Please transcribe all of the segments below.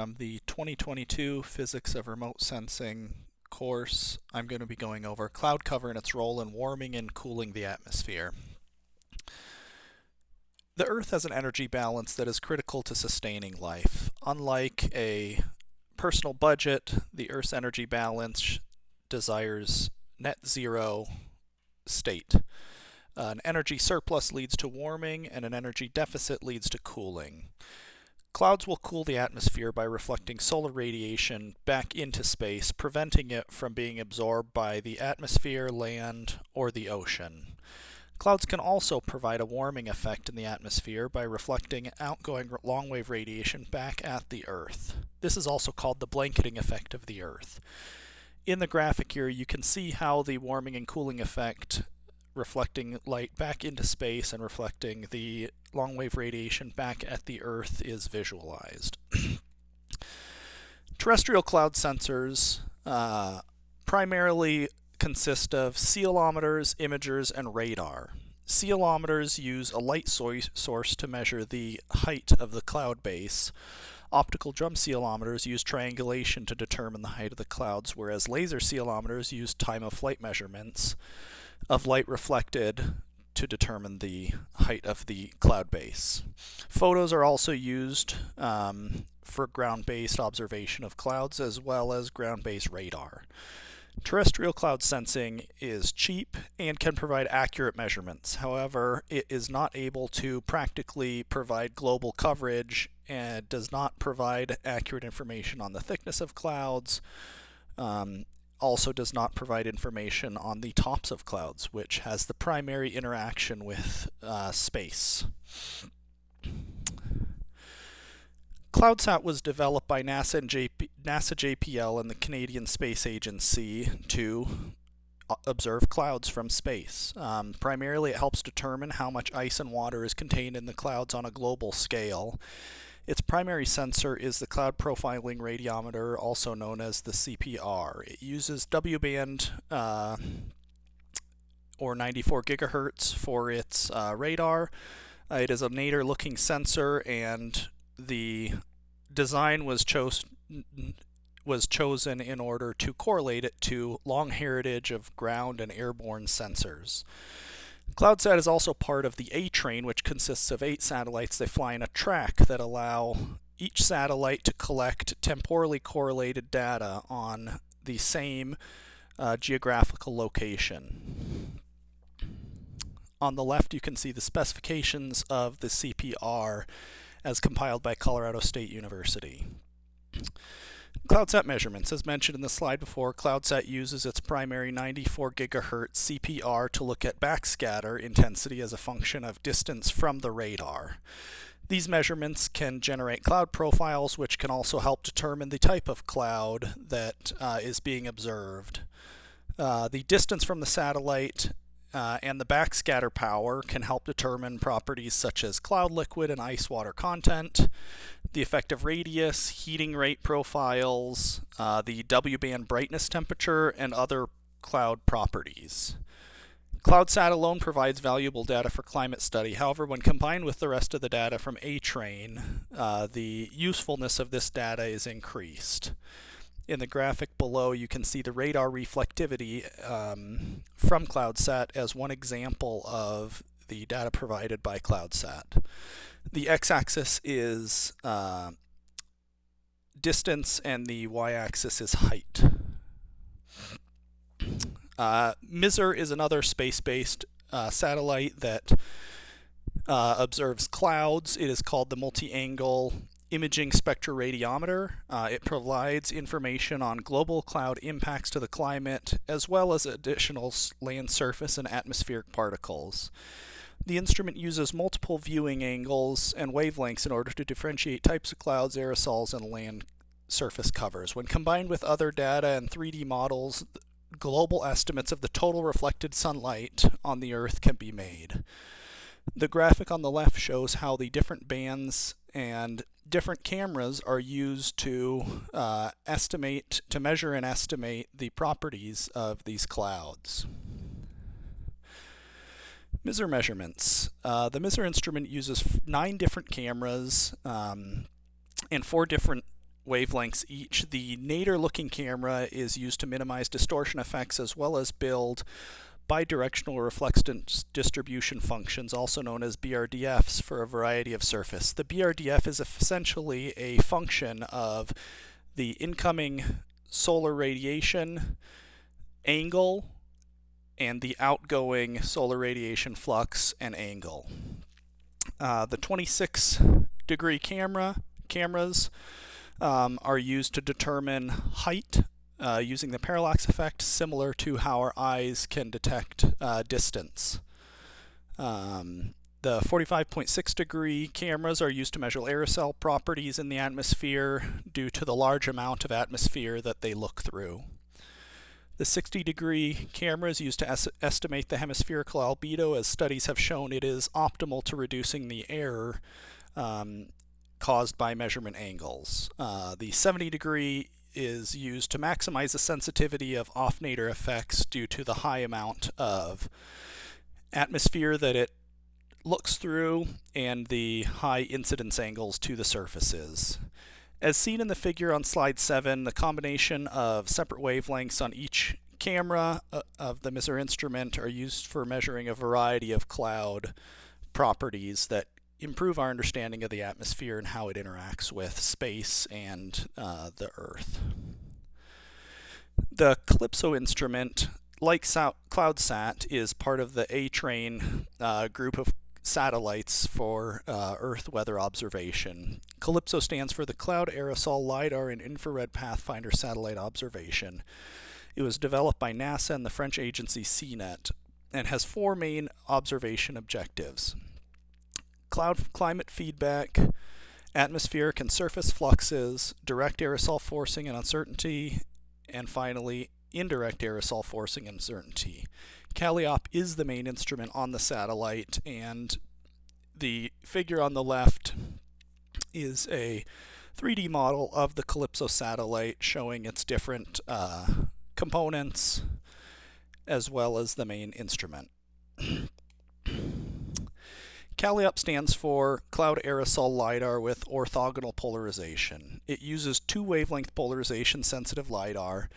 From the 2022 Physics of Remote Sensing course, I'm going to be going over cloud cover and its role in warming and cooling the atmosphere. The Earth has an energy balance that is critical to sustaining life. Unlike a personal budget, the Earth's energy balance desires net zero state. An energy surplus leads to warming, and an energy deficit leads to cooling. Clouds will cool the atmosphere by reflecting solar radiation back into space, preventing it from being absorbed by the atmosphere, land, or the ocean. Clouds can also provide a warming effect in the atmosphere by reflecting outgoing long-wave radiation back at the Earth. This is also called the blanketing effect of the Earth. In the graphic here, you can see how the warming and cooling effect, reflecting light back into space and reflecting the long-wave radiation back at the Earth, is visualized. Terrestrial cloud sensors primarily consist of ceilometers, imagers, and radar. Ceilometers use a light source to measure the height of the cloud base. Optical drum ceilometers use triangulation to determine the height of the clouds, whereas laser ceilometers use time-of-flight measurements of light reflected to determine the height of the cloud base. Photos are also used for ground-based observation of clouds, as well as ground-based radar. Terrestrial cloud sensing is cheap and can provide accurate measurements. However, it is not able to practically provide global coverage and does not provide accurate information on the thickness of clouds. Also does not provide information on the tops of clouds, which has the primary interaction with space. CloudSat was developed by NASA JPL and the Canadian Space Agency to observe clouds from space. Primarily, it helps determine how much ice and water is contained in the clouds on a global scale. Its primary sensor is the Cloud Profiling Radiometer, also known as the CPR. It uses W-band or 94 gigahertz for its radar. It is a nadir-looking sensor, and the design was chosen in order to correlate it to long heritage of ground and airborne sensors. CloudSat is also part of the A-Train, which consists of 8 satellites. They fly in a track that allow each satellite to collect temporally correlated data on the same geographical location. On the left, you can see the specifications of the CPR as compiled by Colorado State University. CloudSat measurements. As mentioned in the slide before, CloudSat uses its primary 94 gigahertz CPR to look at backscatter intensity as a function of distance from the radar. These measurements can generate cloud profiles, which can also help determine the type of cloud that is being observed. The distance from the satellite and the backscatter power can help determine properties such as cloud liquid and ice water content, the effective radius, heating rate profiles, the W-band brightness temperature, and other cloud properties. CloudSat alone provides valuable data for climate study. However, when combined with the rest of the data from A-Train, the usefulness of this data is increased. In the graphic below, you can see the radar reflectivity from CloudSat as one example of the data provided by CloudSat. The x-axis is distance and the y-axis is height. MISR is another space-based satellite that observes clouds. It is called the Multi-Angle Imaging Spectroradiometer. It provides information on global cloud impacts to the climate, as well as additional land surface and atmospheric particles. The instrument uses multiple viewing angles and wavelengths in order to differentiate types of clouds, aerosols, and land surface covers. When combined with other data and 3D models, global estimates of the total reflected sunlight on the Earth can be made. The graphic on the left shows how the different bands and different cameras are used to measure and estimate the properties of these clouds. MISR measurements. The MISR instrument uses 9 different cameras and 4 different wavelengths each. The nadir-looking camera is used to minimize distortion effects as well as build bidirectional reflectance distribution functions, also known as BRDFs, for a variety of surface. The BRDF is essentially a function of the incoming solar radiation angle and the outgoing solar radiation flux and angle. The 26-degree cameras are used to determine height using the parallax effect, similar to how our eyes can detect distance. The 45.6-degree cameras are used to measure aerosol properties in the atmosphere due to the large amount of atmosphere that they look through. The 60-degree camera is used to estimate the hemispherical albedo, as studies have shown it is optimal to reducing the error caused by measurement angles. The 70-degree is used to maximize the sensitivity of off-nadir effects due to the high amount of atmosphere that it looks through and the high incidence angles to the surfaces. As seen in the figure on slide 7, the combination of separate wavelengths on each camera of the MISR instrument are used for measuring a variety of cloud properties that improve our understanding of the atmosphere and how it interacts with space and the Earth. The Calypso instrument, like CloudSat, is part of the A-Train group of satellites for Earth weather observation. Calypso stands for the Cloud Aerosol LiDAR and Infrared Pathfinder Satellite Observation. It was developed by NASA and the French agency CNET and has 4 main observation objectives: cloud climate feedback, atmospheric and surface fluxes, direct aerosol forcing and uncertainty, and finally, indirect aerosol forcing and uncertainty. Calliope is the main instrument on the satellite, and the figure on the left is a 3D model of the Calypso satellite showing its different components as well as the main instrument. Calliope stands for Cloud Aerosol LiDAR with orthogonal polarization. It uses 2 wavelength polarization sensitive LiDAR.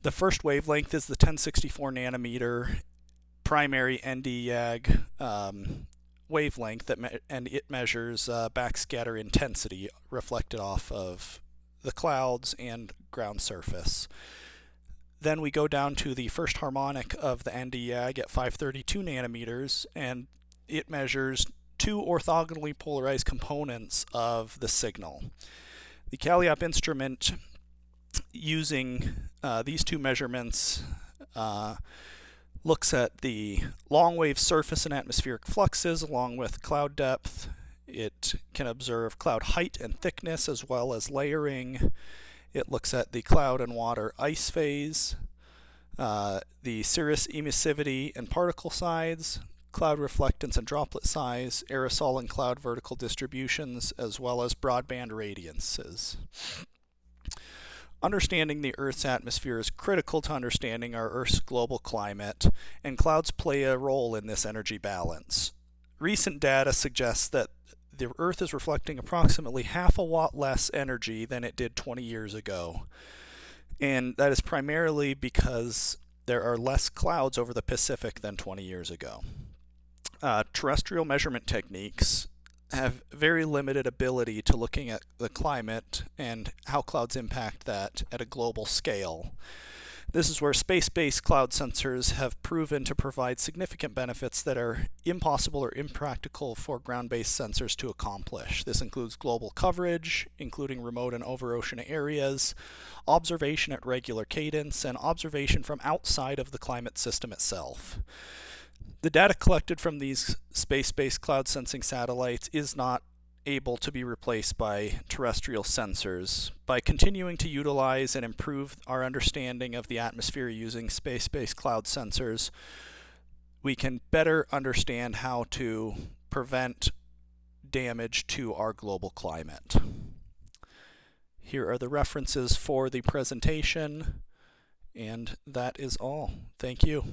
The first wavelength is the 1064 nanometer primary ND-YAG wavelength, and it measures backscatter intensity reflected off of the clouds and ground surface. Then we go down to the first harmonic of the ND-YAG at 532 nanometers, and it measures 2 orthogonally polarized components of the signal. The Calliope instrument, using these 2 measurements, looks at the long wave surface and atmospheric fluxes along with cloud depth. It can observe cloud height and thickness as well as layering. It looks at the cloud and water ice phase, the cirrus emissivity and particle size, cloud reflectance and droplet size, aerosol and cloud vertical distributions, as well as broadband radiances. Understanding the Earth's atmosphere is critical to understanding our Earth's global climate, and clouds play a role in this energy balance. Recent data suggests that the Earth is reflecting approximately half a watt less energy than it did 20 years ago. And that is primarily because there are less clouds over the Pacific than 20 years ago. Terrestrial measurement techniques have very limited ability to looking at the climate and how clouds impact that at a global scale. This is where space-based cloud sensors have proven to provide significant benefits that are impossible or impractical for ground-based sensors to accomplish. This includes global coverage, including remote and over-ocean areas, observation at regular cadence, and observation from outside of the climate system itself. The data collected from these space-based cloud sensing satellites is not able to be replaced by terrestrial sensors. By continuing to utilize and improve our understanding of the atmosphere using space-based cloud sensors, we can better understand how to prevent damage to our global climate. Here are the references for the presentation, and that is all. Thank you.